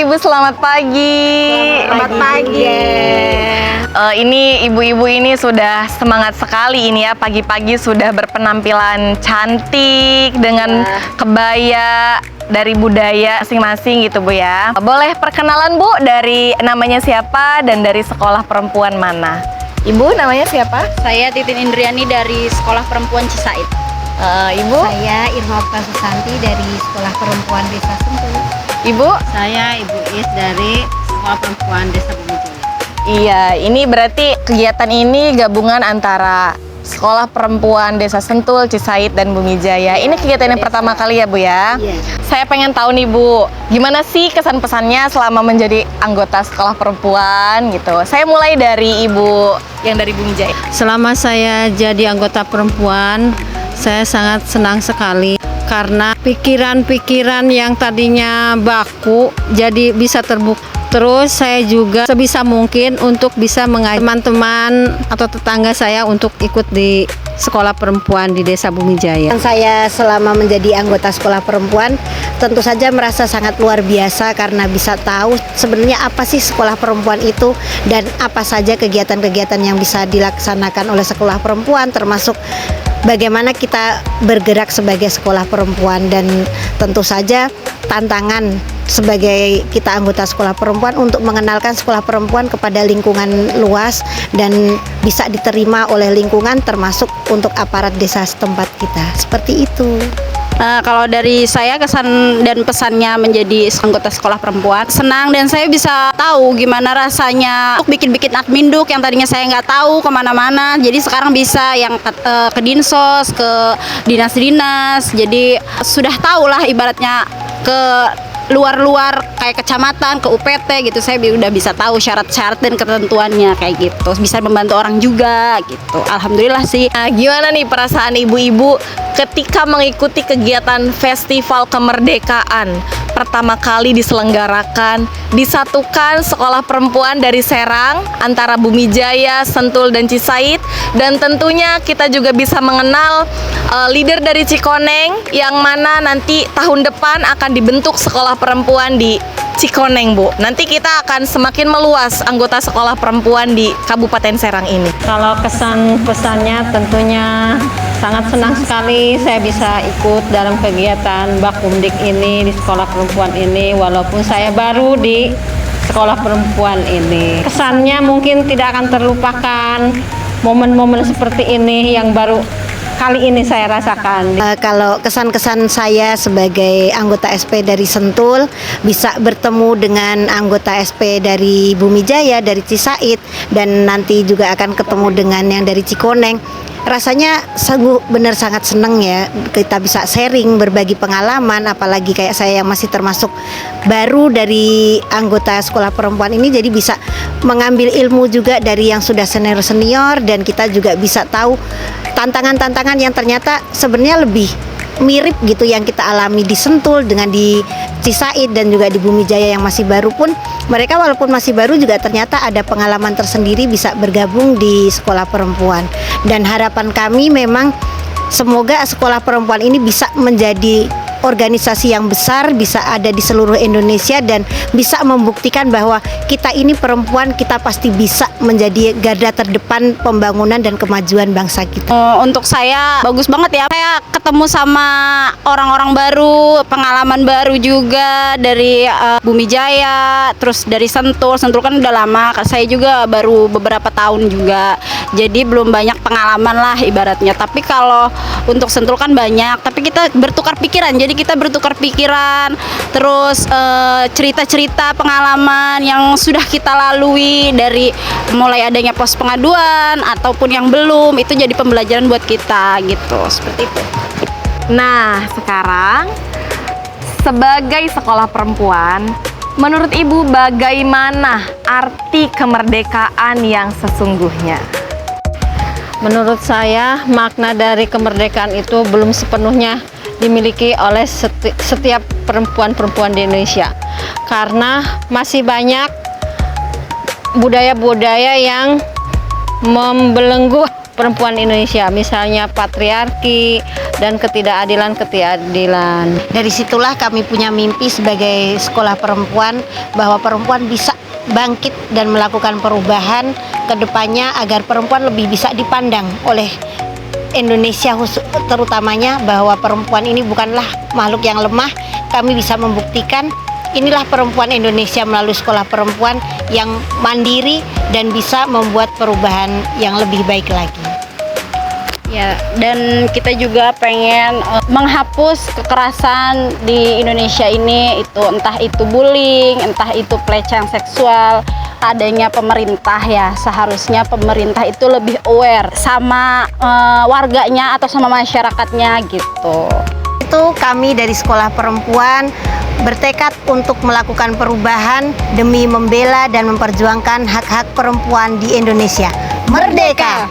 Ibu, selamat pagi. Selamat pagi. Ini ibu-ibu ini sudah semangat sekali ini ya, pagi-pagi sudah berpenampilan cantik dengan kebaya dari budaya masing-masing gitu Bu ya. Boleh perkenalan Bu, dari namanya siapa dan dari sekolah perempuan mana? Ibu namanya siapa? Saya Titin Indriani dari Sekolah Perempuan Cisaid. Ibu? Saya Irma Prasusanti dari Sekolah Perempuan Desa Sentul. Ibu? Saya Ibu Is dari Sekolah Perempuan Desa Bumijaya. Iya, ini berarti kegiatan ini gabungan antara Sekolah Perempuan Desa Sentul, Cisaid, dan Bumijaya. Ini kegiatan yang pertama kali ya Bu ya? Iya. Saya pengen tahu nih Bu, gimana sih kesan-pesannya selama menjadi anggota sekolah perempuan gitu? Saya mulai dari Ibu yang dari Bumijaya. Selama saya jadi anggota perempuan, saya sangat senang sekali karena pikiran-pikiran yang tadinya baku jadi bisa terbuka. Terus saya juga sebisa mungkin untuk bisa mengajak teman-teman atau tetangga saya untuk ikut di sekolah perempuan di Desa Bumijaya. Saya selama menjadi anggota sekolah perempuan tentu saja merasa sangat luar biasa karena bisa tahu sebenarnya apa sih sekolah perempuan itu dan apa saja kegiatan-kegiatan yang bisa dilaksanakan oleh sekolah perempuan, termasuk bagaimana kita bergerak sebagai sekolah perempuan. Dan tentu saja tantangan sebagai kita anggota sekolah perempuan untuk mengenalkan sekolah perempuan kepada lingkungan luas dan bisa diterima oleh lingkungan, termasuk untuk aparat desa setempat kita. Seperti itu. Kalau dari saya, kesan dan pesannya menjadi anggota sekolah perempuan, senang dan saya bisa tahu gimana rasanya untuk bikin-bikin adminduk yang tadinya saya nggak tahu kemana-mana. Jadi sekarang bisa yang ke dinsos, ke dinas-dinas. Jadi sudah tahu lah ibaratnya ke luar-luar kayak kecamatan, ke UPT gitu, saya udah bisa tahu syarat-syarat dan ketentuannya kayak gitu, bisa membantu orang juga gitu. Alhamdulillah sih. Nah, gimana nih perasaan ibu-ibu ketika mengikuti kegiatan Festival Kemerdekaan pertama kali diselenggarakan, disatukan sekolah perempuan dari Serang antara Bumijaya, Sentul, dan Cisaid, dan tentunya kita juga bisa mengenal leader dari Cikoneng yang mana nanti tahun depan akan dibentuk sekolah perempuan di Cikoneng Bu. Nanti kita akan semakin meluas anggota sekolah perempuan di Kabupaten Serang ini. Kalau kesan pesannya tentunya sangat senang sekali saya bisa ikut dalam kegiatan Bakumdik ini di sekolah perempuan ini, walaupun saya baru di sekolah perempuan ini. Kesannya mungkin tidak akan terlupakan momen-momen seperti ini yang baru kali ini saya rasakan. Kalau kesan-kesan saya sebagai anggota SP dari Sentul, bisa bertemu dengan anggota SP dari Bumijaya, dari Cisaid, dan nanti juga akan ketemu dengan yang dari Cikoneng. Rasanya sungguh benar sangat seneng ya, kita bisa sharing, berbagi pengalaman, apalagi kayak saya yang masih termasuk baru dari anggota sekolah perempuan ini, jadi bisa mengambil ilmu juga dari yang sudah senior-senior, dan kita juga bisa tahu tantangan-tantangan yang ternyata sebenarnya lebih mirip gitu yang kita alami di Sentul dengan di Cisaid dan juga di Bumijaya yang masih baru pun, mereka walaupun masih baru juga ternyata ada pengalaman tersendiri bisa bergabung di sekolah perempuan. Dan harapan kami memang semoga sekolah perempuan ini bisa menjadi organisasi yang besar, bisa ada di seluruh Indonesia dan bisa membuktikan bahwa kita ini perempuan, kita pasti bisa menjadi garda terdepan pembangunan dan kemajuan bangsa kita. Untuk saya bagus banget ya, saya ketemu sama orang-orang baru, pengalaman baru juga dari Bumijaya, terus dari Sentul. Sentul kan udah lama, saya juga baru beberapa tahun juga, jadi belum banyak pengalaman lah ibaratnya. Tapi kalau untuk Sentul kan banyak, tapi kita bertukar pikiran, jadi kita bertukar pikiran, terus cerita-cerita pengalaman yang sudah kita lalui dari mulai adanya pos pengaduan ataupun yang belum, itu jadi pembelajaran buat kita gitu, seperti itu. Nah, sekarang sebagai sekolah perempuan, menurut Ibu bagaimana arti kemerdekaan yang sesungguhnya? Menurut saya makna dari kemerdekaan itu belum sepenuhnya dimiliki oleh setiap perempuan-perempuan di Indonesia, karena masih banyak budaya-budaya yang membelenggu perempuan Indonesia, misalnya patriarki, dan ketidakadilan. Dari situlah kami punya mimpi sebagai sekolah perempuan bahwa perempuan bisa bangkit dan melakukan perubahan ke depannya agar perempuan lebih bisa dipandang oleh Indonesia terutamanya bahwa perempuan ini bukanlah makhluk yang lemah. Kami bisa membuktikan inilah perempuan Indonesia melalui sekolah perempuan yang mandiri dan bisa membuat perubahan yang lebih baik lagi. Ya, dan kita juga pengen menghapus kekerasan di Indonesia ini, itu entah itu bullying, entah itu pelecehan seksual. Adanya pemerintah ya, seharusnya pemerintah itu lebih aware sama warganya atau sama masyarakatnya gitu. Itu kami dari sekolah perempuan bertekad untuk melakukan perubahan demi membela dan memperjuangkan hak-hak perempuan di Indonesia. Merdeka!